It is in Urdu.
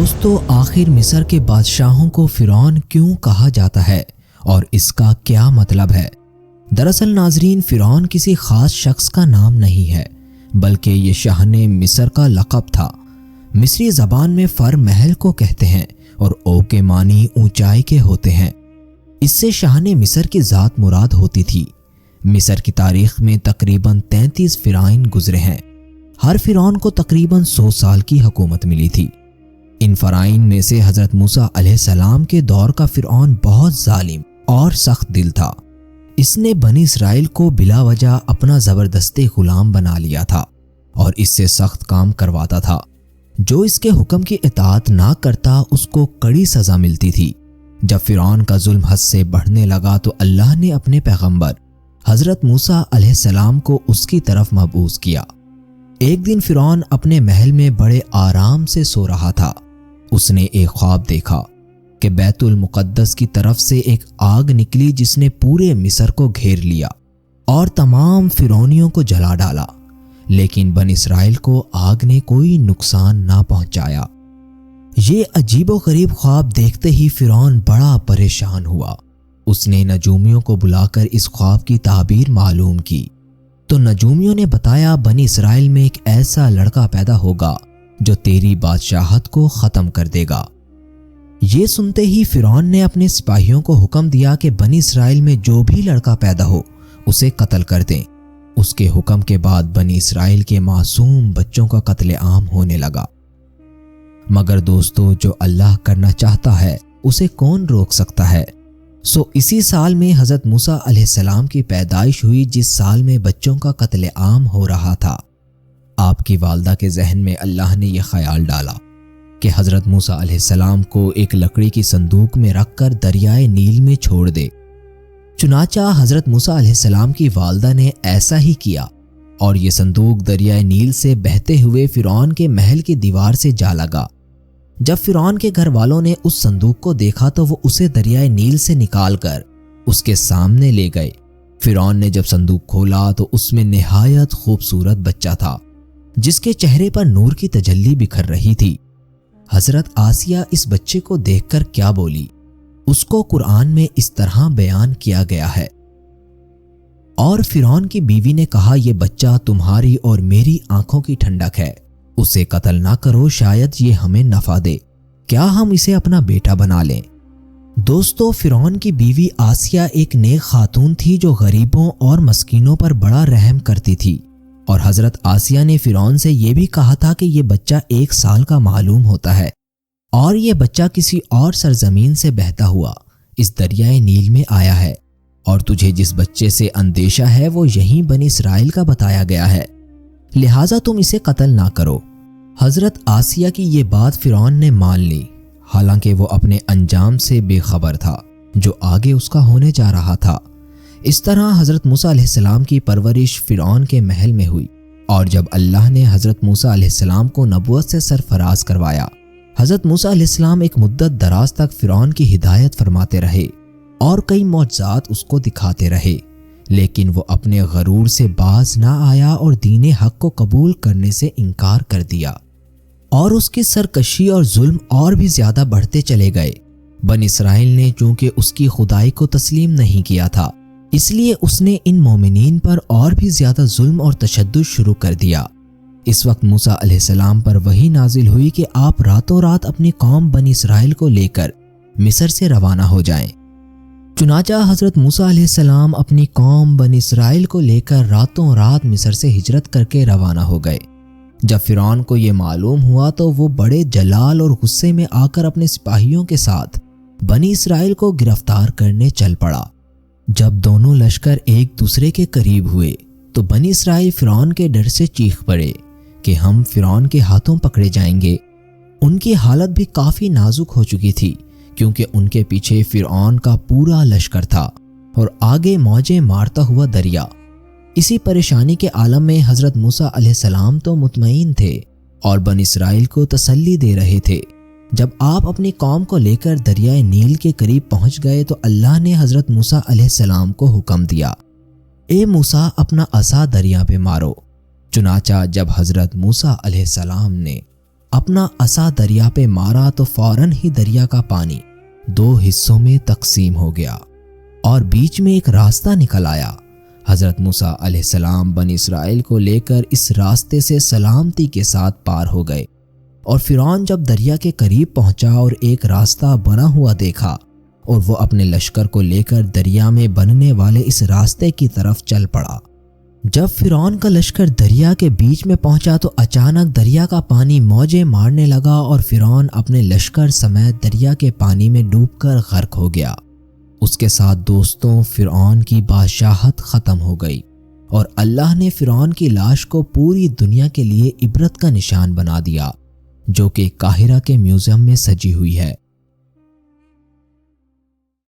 دوستو آخر مصر کے بادشاہوں کو فرعون کیوں کہا جاتا ہے اور اس کا کیا مطلب ہے؟ دراصل ناظرین، فرعون کسی خاص شخص کا نام نہیں ہے بلکہ یہ شاہن مصر کا لقب تھا۔ مصری زبان میں فر محل کو کہتے ہیں اور او کے معنی اونچائی کے ہوتے ہیں۔ اس سے شاہن مصر کی ذات مراد ہوتی تھی۔ مصر کی تاریخ میں تقریباً 33 فرعون گزرے ہیں۔ ہر فرعون کو تقریباً 100 سال کی حکومت ملی تھی۔ ان فرعون میں سے حضرت موسیٰ علیہ السلام کے دور کا فرعون بہت ظالم اور سخت دل تھا۔ اس نے بنی اسرائیل کو بلا وجہ اپنا زبردستی غلام بنا لیا تھا اور اس سے سخت کام کرواتا تھا۔ جو اس کے حکم کی اطاعت نہ کرتا اس کو کڑی سزا ملتی تھی۔ جب فرعون کا ظلم حد سے بڑھنے لگا تو اللہ نے اپنے پیغمبر حضرت موسیٰ علیہ السلام کو اس کی طرف مبعوث کیا۔ ایک دن فرعون اپنے محل میں بڑے آرام سے سو رہا تھا۔ اس نے ایک خواب دیکھا کہ بیت المقدس کی طرف سے ایک آگ نکلی جس نے پورے مصر کو گھیر لیا اور تمام فرعونیوں کو جلا ڈالا، لیکن بنی اسرائیل کو آگ نے کوئی نقصان نہ پہنچایا۔ یہ عجیب و غریب خواب دیکھتے ہی فرعون بڑا پریشان ہوا۔ اس نے نجومیوں کو بلا کر اس خواب کی تعبیر معلوم کی تو نجومیوں نے بتایا بنی اسرائیل میں ایک ایسا لڑکا پیدا ہوگا جو تیری بادشاہت کو ختم کر دے گا۔ یہ سنتے ہی فرعون نے اپنے سپاہیوں کو حکم دیا کہ بنی اسرائیل میں جو بھی لڑکا پیدا ہو اسے قتل کر دیں۔ اس کے حکم کے بعد بنی اسرائیل کے معصوم بچوں کا قتل عام ہونے لگا۔ مگر دوستو، جو اللہ کرنا چاہتا ہے اسے کون روک سکتا ہے؟ اسی سال میں حضرت موسیٰ علیہ السلام کی پیدائش ہوئی، جس سال میں بچوں کا قتل عام ہو رہا تھا۔ آپ کی والدہ کے ذہن میں اللہ نے یہ خیال ڈالا کہ حضرت موسیٰ علیہ السلام کو ایک لکڑی کی صندوق میں رکھ کر دریائے نیل میں چھوڑ دے۔ چنانچہ حضرت موسیٰ علیہ السلام کی والدہ نے ایسا ہی کیا اور یہ صندوق دریائے نیل سے بہتے ہوئے فرعون کے محل کی دیوار سے جا لگا۔ جب فرعون کے گھر والوں نے اس صندوق کو دیکھا تو وہ اسے دریائے نیل سے نکال کر اس کے سامنے لے گئے۔ فرعون نے جب صندوق کھولا تو اس میں نہایت خوبصورت بچہ تھا جس کے چہرے پر نور کی تجلی بکھر رہی تھی۔ حضرت آسیہ اس بچے کو دیکھ کر کیا بولی، اس کو قرآن میں اس طرح بیان کیا گیا ہے: اور فرعون کی بیوی نے کہا، یہ بچہ تمہاری اور میری آنکھوں کی ٹھنڈک ہے، اسے قتل نہ کرو، شاید یہ ہمیں نفع دے، کیا ہم اسے اپنا بیٹا بنا لیں؟ دوستو، فرعون کی بیوی آسیہ ایک نیک خاتون تھی جو غریبوں اور مسکینوں پر بڑا رحم کرتی تھی، اور حضرت آسیہ نے فرعون سے یہ بھی کہا تھا کہ یہ بچہ 1 سال کا معلوم ہوتا ہے اور یہ بچہ کسی اور سرزمین سے بہتا ہوا اس دریائے نیل میں آیا ہے، اور تجھے جس بچے سے اندیشہ ہے وہ یہیں بنی اسرائیل کا بتایا گیا ہے، لہٰذا تم اسے قتل نہ کرو۔ حضرت آسیہ کی یہ بات فرعون نے مان لی، حالانکہ وہ اپنے انجام سے بے خبر تھا جو آگے اس کا ہونے جا رہا تھا۔ اس طرح حضرت موسیٰ علیہ السلام کی پرورش فرعون کے محل میں ہوئی، اور جب اللہ نے حضرت موسیٰ علیہ السلام کو نبوت سے سرفراز کروایا، حضرت موسیٰ علیہ السلام ایک مدت دراز تک فرعون کی ہدایت فرماتے رہے اور کئی معجزات اس کو دکھاتے رہے، لیکن وہ اپنے غرور سے باز نہ آیا اور دین حق کو قبول کرنے سے انکار کر دیا، اور اس کی سرکشی اور ظلم اور بھی زیادہ بڑھتے چلے گئے۔ بنی اسرائیل نے چونکہ اس کی خدائی کو تسلیم نہیں کیا تھا، اس لیے اس نے ان مومنین پر اور بھی زیادہ ظلم اور تشدد شروع کر دیا۔ اس وقت موسیٰ علیہ السلام پر وحی نازل ہوئی کہ آپ راتوں رات اپنی قوم بنی اسرائیل کو لے کر مصر سے روانہ ہو جائیں۔ چنانچہ حضرت موسیٰ علیہ السلام اپنی قوم بنی اسرائیل کو لے کر راتوں رات مصر سے ہجرت کر کے روانہ ہو گئے۔ جب فرعون کو یہ معلوم ہوا تو وہ بڑے جلال اور غصے میں آ کر اپنے سپاہیوں کے ساتھ بنی اسرائیل کو گرفتار کرنے چل پڑا۔ جب دونوں لشکر ایک دوسرے کے قریب ہوئے تو بنی اسرائیل فرعون کے ڈر سے چیخ پڑے کہ ہم فرعون کے ہاتھوں پکڑے جائیں گے۔ ان کی حالت بھی کافی نازک ہو چکی تھی کیونکہ ان کے پیچھے فرعون کا پورا لشکر تھا اور آگے موجیں مارتا ہوا دریا۔ اسی پریشانی کے عالم میں حضرت موسیٰ علیہ السلام تو مطمئن تھے اور بنی اسرائیل کو تسلی دے رہے تھے۔ جب آپ اپنی قوم کو لے کر دریائے نیل کے قریب پہنچ گئے تو اللہ نے حضرت موسیٰ علیہ السلام کو حکم دیا، اے موسیٰ، اپنا عصا دریا پہ مارو۔ چنانچہ جب حضرت موسیٰ علیہ السلام نے اپنا عصا دریا پہ مارا تو فوراً ہی دریا کا پانی 2 حصوں میں تقسیم ہو گیا اور بیچ میں ایک راستہ نکل آیا۔ حضرت موسیٰ علیہ السلام بنی اسرائیل کو لے کر اس راستے سے سلامتی کے ساتھ پار ہو گئے، اور فرعون جب دریا کے قریب پہنچا اور ایک راستہ بنا ہوا دیکھا اور وہ اپنے لشکر کو لے کر دریا میں بننے والے اس راستے کی طرف چل پڑا۔ جب فرعون کا لشکر دریا کے بیچ میں پہنچا تو اچانک دریا کا پانی موجیں مارنے لگا اور فرعون اپنے لشکر سمیت دریا کے پانی میں ڈوب کر غرق ہو گیا۔ اس کے ساتھ دوستوں فرعون کی بادشاہت ختم ہو گئی، اور اللہ نے فرعون کی لاش کو پوری دنیا کے لیے عبرت کا نشان بنا دیا، جو کہ قاہرہ کے میوزیم میں سجی ہوئی ہے۔